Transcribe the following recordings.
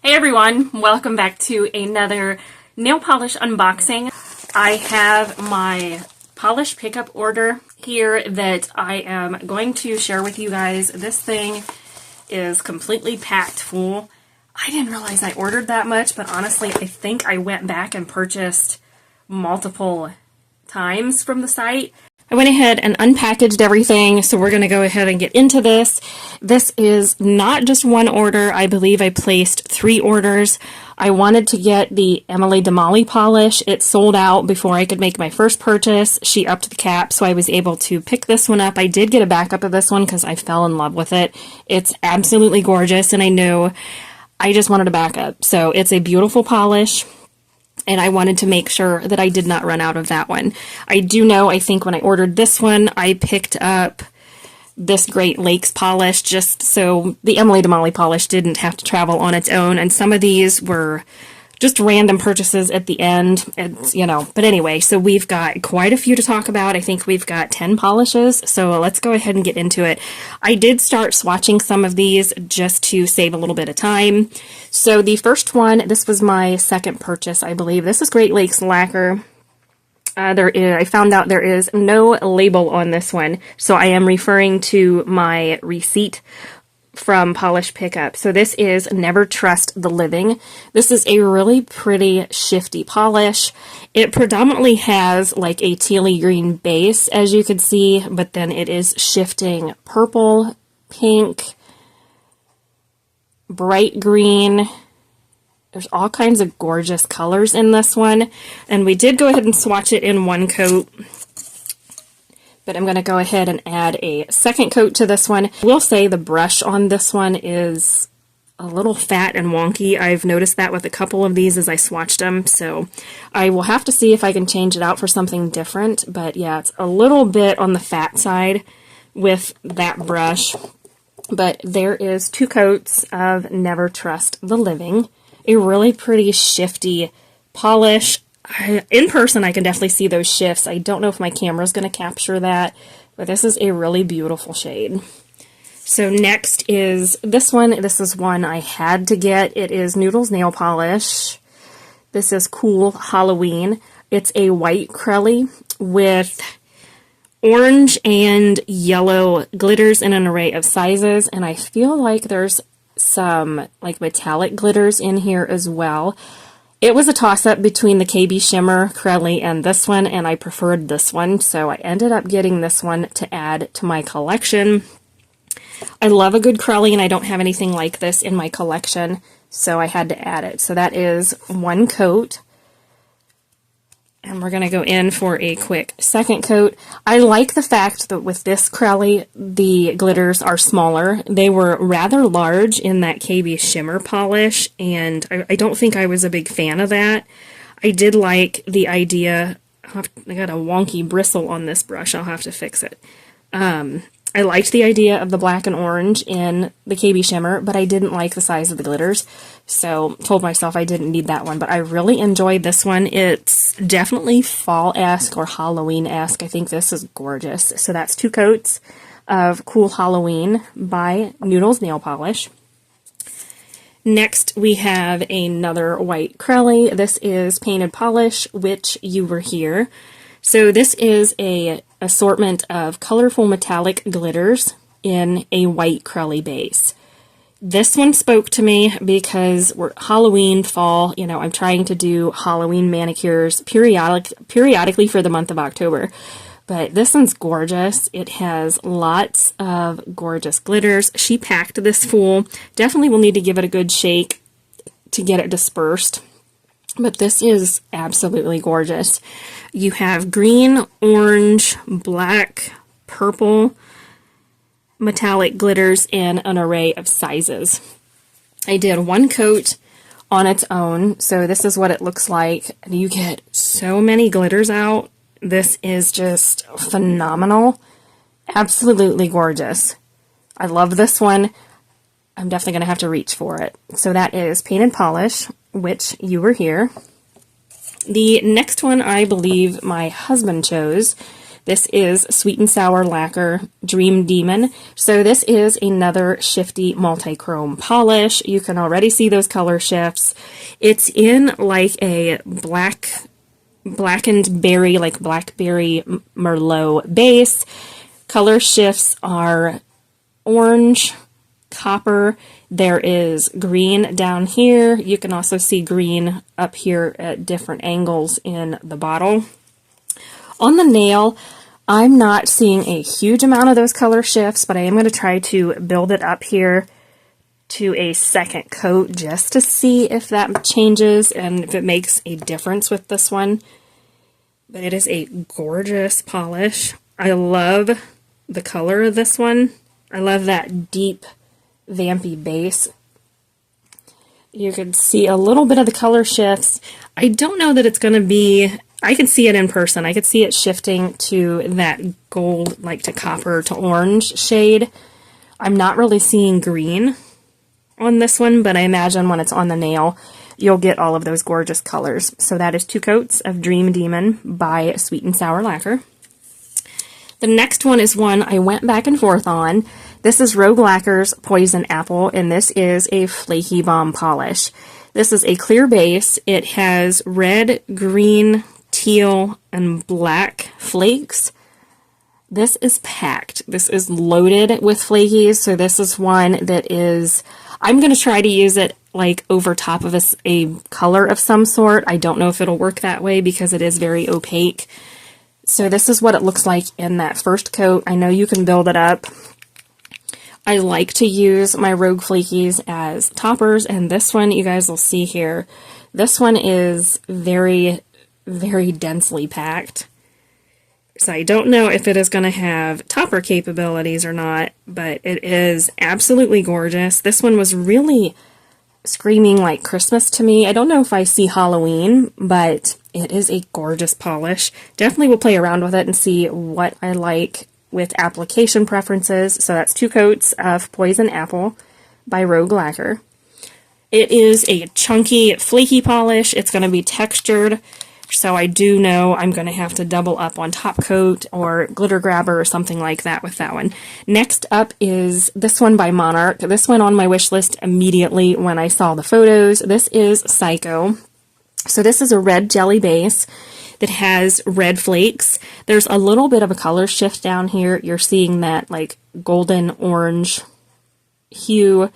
Hey everyone, welcome back to another nail polish unboxing. I have my polish pickup order here that I am going to share with you guys. This thing is completely packed full. I didn't realize I ordered that much, but honestly, I think I went back and purchased multiple times from the site. I went ahead and unpackaged everything, so we're going to go ahead and get into this. This is not just one order. I believe I placed 3 orders. I wanted to get the Emily Damali polish. It sold out before I could make my first purchase. She upped the cap, so I was able to pick this one up. I did get a backup of this one because I fell in love with it. It's absolutely gorgeous, and I know I just wanted a backup. So it's a beautiful polish, and I wanted to make sure that I did not run out of that one. I do know, I think when I ordered this one, I picked up this Great Lakes polish just so the Emily Damali polish didn't have to travel on its own, and some of these were just random purchases at the end. It's, but anyway, so we've got quite a few to talk about. I think we've got 10 polishes, so let's go ahead and get into it. I did start swatching some of these just to save a little bit of time. So the first one, this was my second purchase, I believe. This is Great Lakes Lacquer. I found out there is no label on this one, so I am referring to my receipt from Polish Pickup. So this is Never Trust the Living. This is a really pretty shifty polish. It predominantly has like a tealy green base, as you can see, but then it is shifting purple, pink, bright green. There's all kinds of gorgeous colors in this one, and we did go ahead and swatch it in one coat, but I'm going to go ahead and add a second coat to this one. I will say the brush on this one is a little fat and wonky. I've noticed that with a couple of these as I swatched them, so I will have to see if I can change it out for something different, but yeah, it's a little bit on the fat side with that brush. But there is 2 coats of Never Trust the Living. A really pretty shifty polish. In person, I can definitely see those shifts. I don't know if my camera is going to capture that, but this is a really beautiful shade. So next is this one. This is one I had to get. It is Noodles Nail Polish. This is Cool Halloween. It's a white Crelly with orange and yellow glitters in an array of sizes, and I feel like there's some like metallic glitters in here as well. It was a toss-up between the KB Shimmer Crelly and this one, and I preferred this one, so I ended up getting this one to add to my collection. I love a good Crelly, and I don't have anything like this in my collection, so I had to add it. So that is 1 coat. And we're going to go in for a quick second coat. I like the fact that with this Crelly, the glitters are smaller. They were rather large in that KB Shimmer polish, and I don't think I was a big fan of that. I did like the idea. I got a wonky bristle on this brush. I'll have to fix it. I liked the idea of the black and orange in the KB Shimmer, but I didn't like the size of the glitters, so told myself I didn't need that one. But I really enjoyed this one. It's definitely fall-esque or Halloween-esque. I think this is gorgeous. So that's 2 coats of Cool Halloween by Noodles Nail Polish. Next, we have another white Crelly. This is Painted Polish, Which You Were Here. So this is a assortment of colorful metallic glitters in a white Crelly base. This one spoke to me because we're Halloween, fall, I'm trying to do Halloween manicures periodically for the month of October. But this one's gorgeous. It has lots of gorgeous glitters. She packed this full. Definitely will need to give it a good shake to get it dispersed. But this is absolutely gorgeous. You have green, orange, black, purple, metallic glitters in an array of sizes. I did 1 coat on its own, so this is what it looks like. You get so many glitters out. This is just phenomenal. Absolutely gorgeous. I love this one. I'm definitely going to have to reach for it. So that is Painted Polish, Which You Were Here. The next one I believe my husband chose. This is Sweet and Sour Lacquer Dream Demon. So this is another shifty multi-chrome polish. You can already see those color shifts. It's in like a blackened berry, like blackberry Merlot base. Color shifts are orange, copper. There is green down here. You can also see green up here at different angles in the bottle. On the nail, I'm not seeing a huge amount of those color shifts, but I am going to try to build it up here to a second coat just to see if that changes and if it makes a difference with this one. But it is a gorgeous polish. I love the color of this one. I love that deep, vampy base. You can see a little bit of the color shifts. I don't know that it's going to be... I can see it in person. I could see it shifting to that gold, like to copper to orange shade. I'm not really seeing green on this one, but I imagine when it's on the nail, you'll get all of those gorgeous colors. So that is 2 coats of Dream Demon by Sweet and Sour Lacquer. The next one is one I went back and forth on. This is Rogue Lacquer's Poison Apple, and this is a flaky bomb polish. This is a clear base. It has red, green, teal, and black flakes. This is packed. This is loaded with flakies, so this is one that is... I'm going to try to use it like over top of a color of some sort. I don't know if it'll work that way because it is very opaque. So this is what it looks like in that first coat. I know you can build it up. I like to use my Rogue Flakies as toppers, and this one, you guys will see here, this one is very, very densely packed. So I don't know if it is going to have topper capabilities or not, but it is absolutely gorgeous. This one was really screaming like Christmas to me. I don't know if I see Halloween, but it is a gorgeous polish. Definitely will play around with it and see what I like with application preferences. So that's 2 coats of Poison Apple by Rogue Lacquer. It is a chunky, flaky polish. It's going to be textured. So I do know I'm going to have to double up on top coat or glitter grabber or something like that with that one. Next up is this one by Monarch. This went on my wish list immediately when I saw the photos. This is Psycho. So this is a red jelly base that has red flakes. There's a little bit of a color shift down here. You're seeing that like golden orange hue.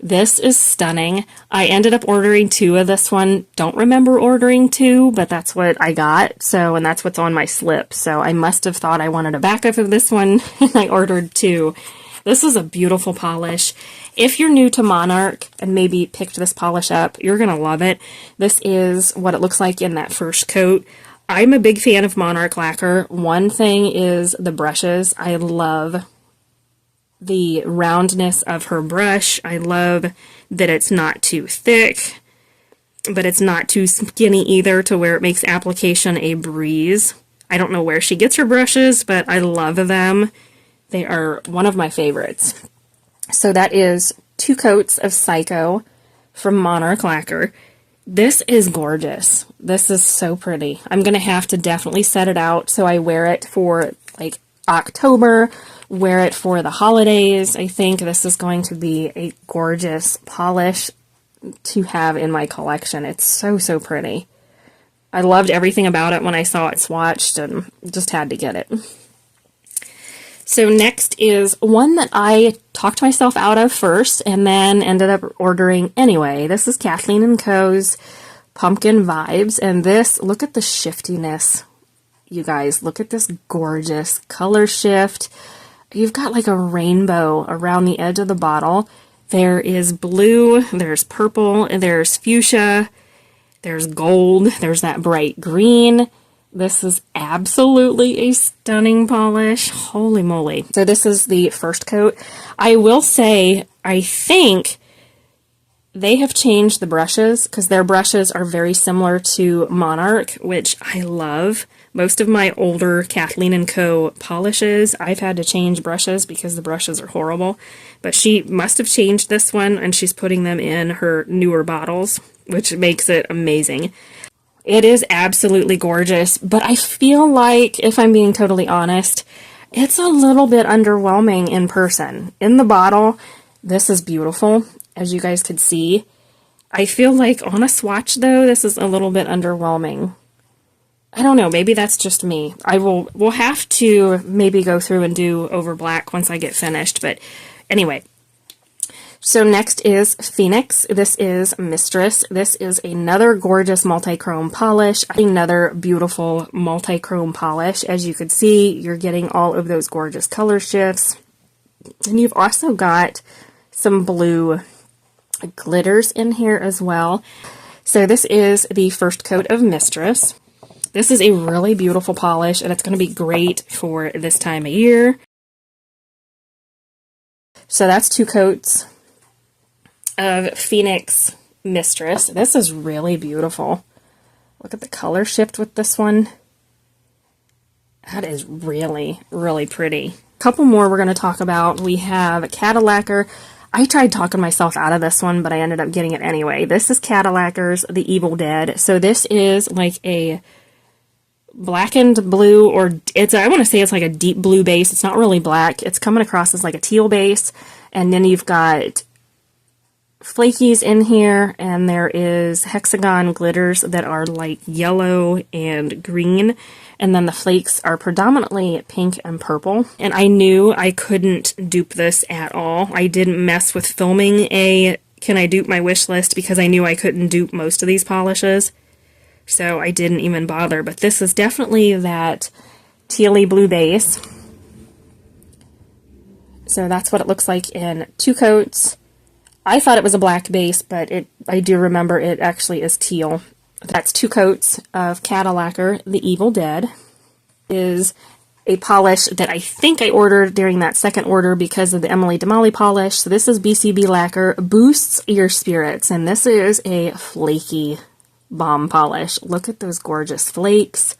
This is stunning. I ended up ordering 2 of this one. Don't remember ordering 2, but that's what I got. So, and that's what's on my slip. So I must have thought I wanted a backup of this one, and I ordered 2. This is a beautiful polish. If you're new to Monarch and maybe picked this polish up, you're going to love it. This is what it looks like in that first coat. I'm a big fan of Monarch Lacquer. One thing is the brushes. I love the roundness of her brush. I love that it's not too thick, but it's not too skinny either to where it makes application a breeze. I don't know where she gets her brushes, but I love them. They are one of my favorites. So that is 2 coats of Psycho from Monarch Lacquer. This is gorgeous. This is so pretty. I'm going to have to definitely set it out so I wear it for like October, wear it for the holidays. I think this is going to be a gorgeous polish to have in my collection. It's so, so pretty. I loved everything about it when I saw it swatched and just had to get it. So next is one that I talked myself out of first and then ended up ordering anyway. This is Kathleen & Co.'s Pumpkin Vibes, and this, look at the shiftiness. You guys, look at this gorgeous color shift. You've got like a rainbow around the edge of the bottle. There is blue, there's purple, there's fuchsia, there's gold, there's that bright green. This is absolutely a stunning polish. Holy moly. So this is the first coat. I will say, I think they have changed the brushes because their brushes are very similar to Monarch, which I love. Most of my older Kathleen & Co. polishes, I've had to change brushes because the brushes are horrible. But she must have changed this one, and she's putting them in her newer bottles, which makes it amazing. It is absolutely gorgeous, but I feel like, if I'm being totally honest, it's a little bit underwhelming in person. In the bottle, this is beautiful, as you guys could see. I feel like on a swatch, though, this is a little bit underwhelming. I don't know, maybe that's just me. We'll have to maybe go through and do over black once I get finished, but anyway. So next is Phoenix. This is Mistress. This is another gorgeous multi-chrome polish. Another beautiful multi-chrome polish. As you can see, you're getting all of those gorgeous color shifts. And you've also got some blue glitters in here as well. So this is the first coat of Mistress. This is a really beautiful polish, and it's going to be great for this time of year. So that's 2 coats of Phoenix Mistress. This is really beautiful. Look at the color shift with this one. That is really, really pretty. A couple more we're going to talk about. We have Cuticula Lacquer. I tried talking myself out of this one, but I ended up getting it anyway. This is Cuticula Lacquer's The Evil Dead. So this is like a blackened blue, or I want to say it's like a deep blue base. It's not really black. It's coming across as like a teal base. And then you've got flakies in here, and there is hexagon glitters that are like yellow and green, and then the flakes are predominantly pink and purple. And I knew I couldn't dupe this at all. I didn't mess with filming a can I dupe my wish list because I knew I couldn't dupe most of these polishes, so I didn't even bother. But this is definitely that tealy blue base. So that's what it looks like in 2 coats. I thought it was a black base, but I do remember it actually is teal. That's 2 coats of Cuticula Lacquer. The Evil Dead is a polish that I think I ordered during that second order because of the Emily Damali polish. So this is BCB Lacquer Boosts Your Spirits, and this is a flaky bomb polish. Look at those gorgeous flakes.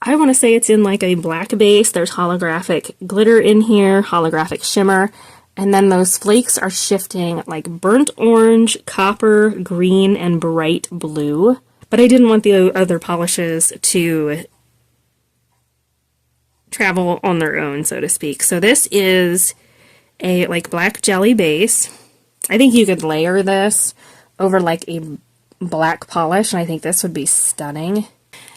I want to say it's in like a black base. There's holographic glitter in here, holographic shimmer. And then those flakes are shifting like burnt orange, copper, green, and bright blue. But I didn't want the other polishes to travel on their own, so to speak. So this is a like black jelly base. I think you could layer this over like a black polish, and I think this would be stunning.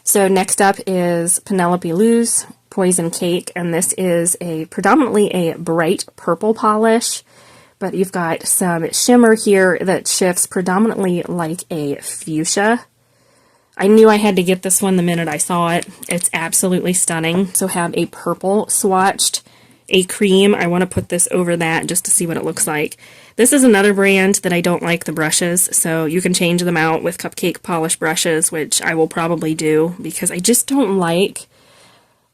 So next up is Penelope Lou's Poison Cake, and this is predominantly a bright purple polish, but you've got some shimmer here that shifts predominantly like a fuchsia. I knew I had to get this one the minute I saw it. It's absolutely stunning. So have a purple swatched, a cream. I want to put this over that just to see what it looks like. This is another brand that I don't like the brushes, so you can change them out with cupcake polish brushes, which I will probably do because I just don't like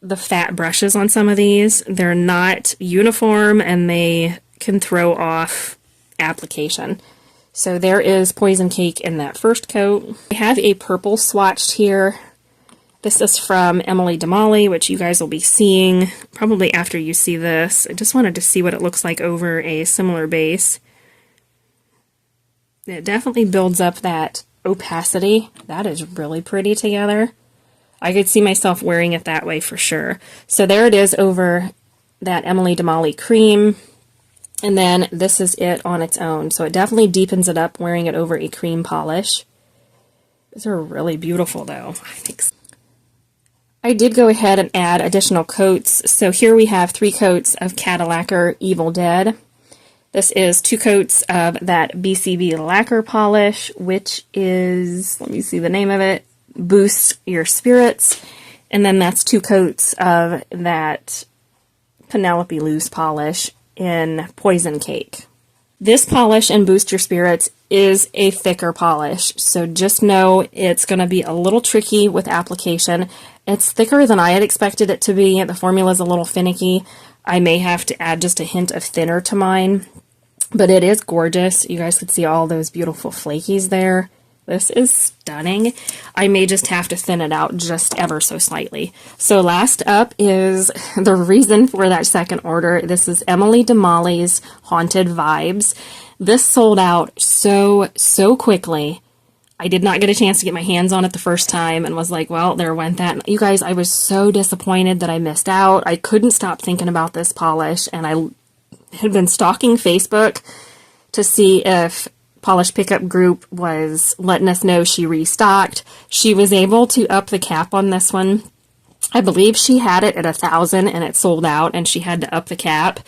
the fat brushes on some of these. They're not uniform and they can throw off application. So there is Poison Cake in that first coat. I have a purple swatched here. This is from Emily Damali, which you guys will be seeing probably after you see this. I just wanted to see what it looks like over a similar base. It definitely builds up that opacity. That is really pretty together. I could see myself wearing it that way for sure. So there it is over that Emily Damali cream. And then this is it on its own. So it definitely deepens it up wearing it over a cream polish. These are really beautiful though, I think. I did go ahead and add additional coats. So here we have 3 coats of Cuticula Lacquer Evil Dead. This is 2 coats of that BCB Lacquer polish, which is, let me see the name of it, Boost Your Spirits. And then that's 2 coats of that Penelope Lou's polish in Poison Cake. This polish in Boost Your Spirits is a thicker polish, so just know it's going to be a little tricky with application. It's thicker than I had expected it to be. The formula is a little finicky. I may have to add just a hint of thinner to mine, but it is gorgeous. You guys could see all those beautiful flakies there. This is stunning. I may just have to thin it out just ever so slightly. So last up is the reason for that second order. This is Emily Damali's Haunted Vibes. This sold out so quickly. I did not get a chance to get my hands on it the first time and was like, well, there went that. You guys, I was so disappointed that I missed out. I couldn't stop thinking about this polish, and I had been stalking Facebook to see if Polish Pickup Group was letting us know she restocked. She was able to up the cap on this one. I believe she had it at 1,000 and it sold out, and she had to up the cap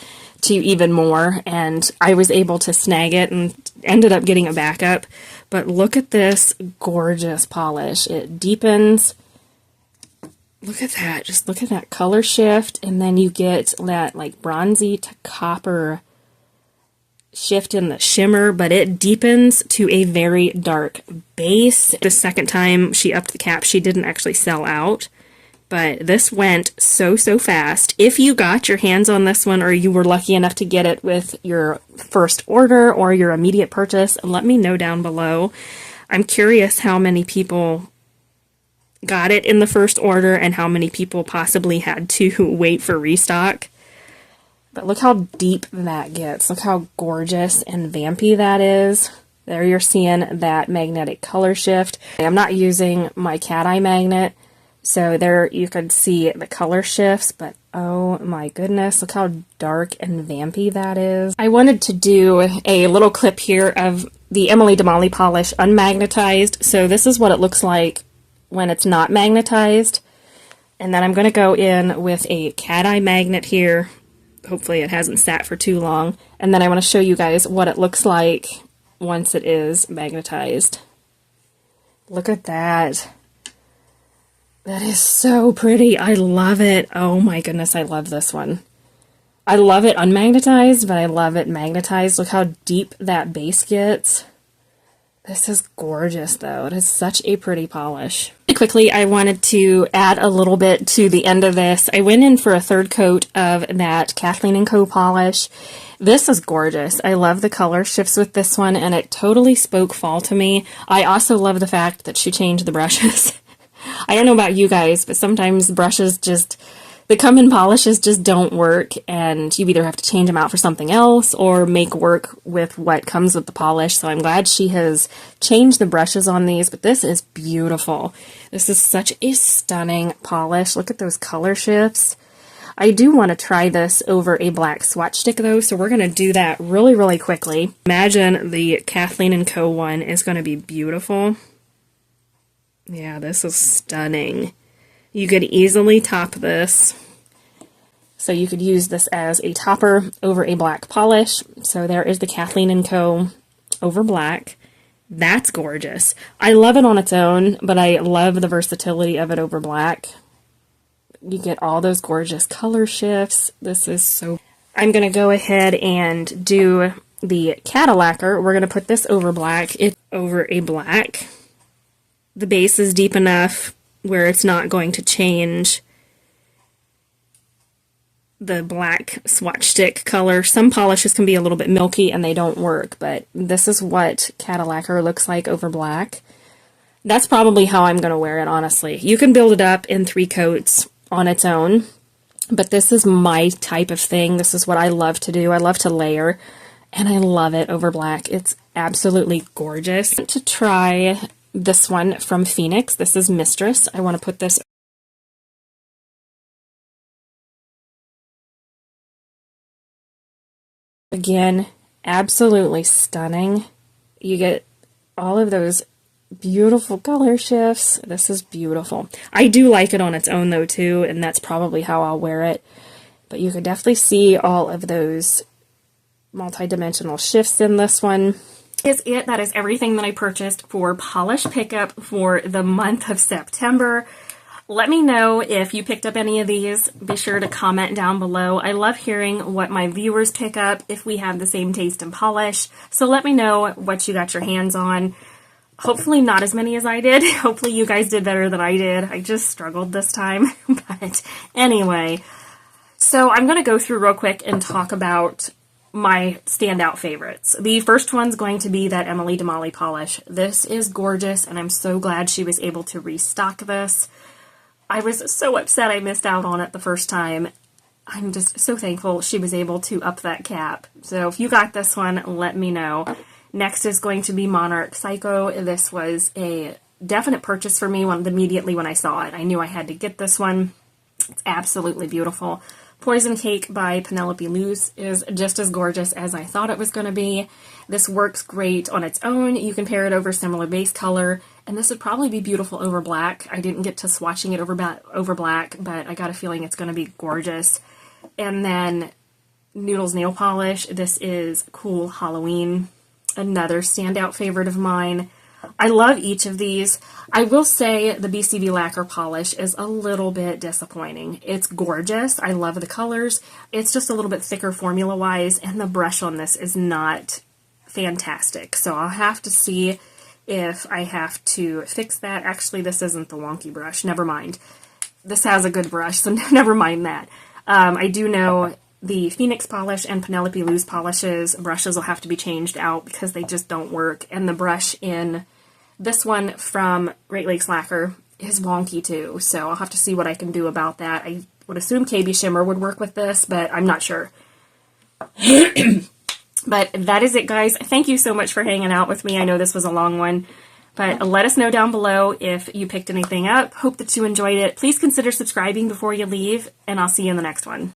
to even more, and I was able to snag it and ended up getting a backup. But look at this gorgeous polish. It deepens. Look at that. Just look at that color shift, and then you get that like bronzy to copper shift in the shimmer, but it deepens to a very dark base. The second time she upped the cap, she didn't actually sell out. But this went so fast. If you got your hands on this one, or you were lucky enough to get it with your first order or your immediate purchase, let me know down below. I'm curious how many people got it in the first order and how many people possibly had to wait for restock. But look how deep that gets. Look how gorgeous and vampy that is. There you're seeing that magnetic color shift. I'm not using my cat eye magnet, so there you could see the color shifts, but oh my goodness, look how dark and vampy that is. I wanted to do a little clip here of the Emily DeMolly polish unmagnetized. So this is what it looks like when it's not magnetized. And then I'm going to go in with a cat eye magnet here. Hopefully it hasn't sat for too long. And then I want to show you guys what it looks like once it is magnetized. Look at that. That is so pretty. I love it. Oh my goodness, I love this one. I love it unmagnetized, but I love it magnetized. Look how deep that base gets. This is gorgeous, though. It is such a pretty polish. Really quickly, I wanted to add a little bit to the end of this. I went in for a third coat of that Kathleen & Co. polish. This is gorgeous. I love the color shifts with this one, and it totally spoke fall to me. I also love the fact that she changed the brushes. I don't know about you guys, but sometimes brushes just, the come-in polishes just don't work, and you either have to change them out for something else or make work with what comes with the polish. So I'm glad she has changed the brushes on these, but this is beautiful. This is such a stunning polish. Look at those color shifts. I do want to try this over a black swatch stick though, so we're going to do that really quickly. Imagine the Kathleen & Co. one is going to be beautiful. Yeah, this is stunning. You could easily top this. So you could use this as a topper over a black polish. So there is the Kathleen & Co. over black. That's gorgeous. I love it on its own, but I love the versatility of it over black. You get all those gorgeous color shifts. This is so... I'm going to go ahead and do the Cuticula lacquer. We're going to put this over black. It's over a black. The base is deep enough where it's not going to change the black swatch stick color. Some polishes can be a little bit milky and they don't work, but this is what Cuticula lacquer looks like over black. That's probably how I'm going to wear it, honestly. You can build it up in 3 coats on its own, but this is my type of thing. This is what I love to do. I love to layer, and I love it over black. It's absolutely gorgeous. To try this one from Phoenix. This is Mistress. I want to put this again, absolutely stunning. You get all of those beautiful color shifts. This is beautiful. I do like it on its own though too, and that's probably how I'll wear it. But you can definitely see all of those multi-dimensional shifts in this one. That is everything that I purchased for Polish Pickup for the month of September. Let me know if you picked up any of these. Be sure to comment down below. I love hearing what my viewers pick up if we have the same taste in polish. So let me know what you got your hands on. Hopefully not as many as I did. Hopefully you guys did better than I did. I just struggled this time. But anyway, so I'm going to go through real quick and talk about my standout favorites. The first one's going to be that Emily DeMolly polish. This is gorgeous, and I'm so glad she was able to restock this. I was so upset I missed out on it the first time. I'm just so thankful she was able to up that cap. So if you got this one, let me know. Next is going to be Monarch Psycho. This was a definite purchase for me immediately when I saw it. I knew I had to get this one. It's absolutely beautiful. Poison Cake by Penelope Luce is just as gorgeous as I thought it was going to be. This works great on its own. You can pair it over similar base color, and this would probably be beautiful over black. I didn't get to swatching it over black, but I got a feeling it's going to be gorgeous. And then Noodles Nail Polish. This is Cool Halloween. Another standout favorite of mine. I love each of these. I will say the BCB Lacquer Polish is a little bit disappointing. It's gorgeous. I love the colors. It's just a little bit thicker formula-wise, and the brush on this is not fantastic. So I'll have to see if I have to fix that. Actually, this isn't the wonky brush. Never mind. This has a good brush, so never mind that. I do know the Phoenix Polish and Penelope Luce brushes will have to be changed out because they just don't work. And the brush in this one from Great Lakes Lacquer is wonky too. So I'll have to see what I can do about that. I would assume KB Shimmer would work with this, but I'm not sure. But that is it, guys. Thank you so much for hanging out with me. I know this was a long one. But let us know down below if you picked anything up. Hope that you enjoyed it. Please consider subscribing before you leave, and I'll see you in the next one.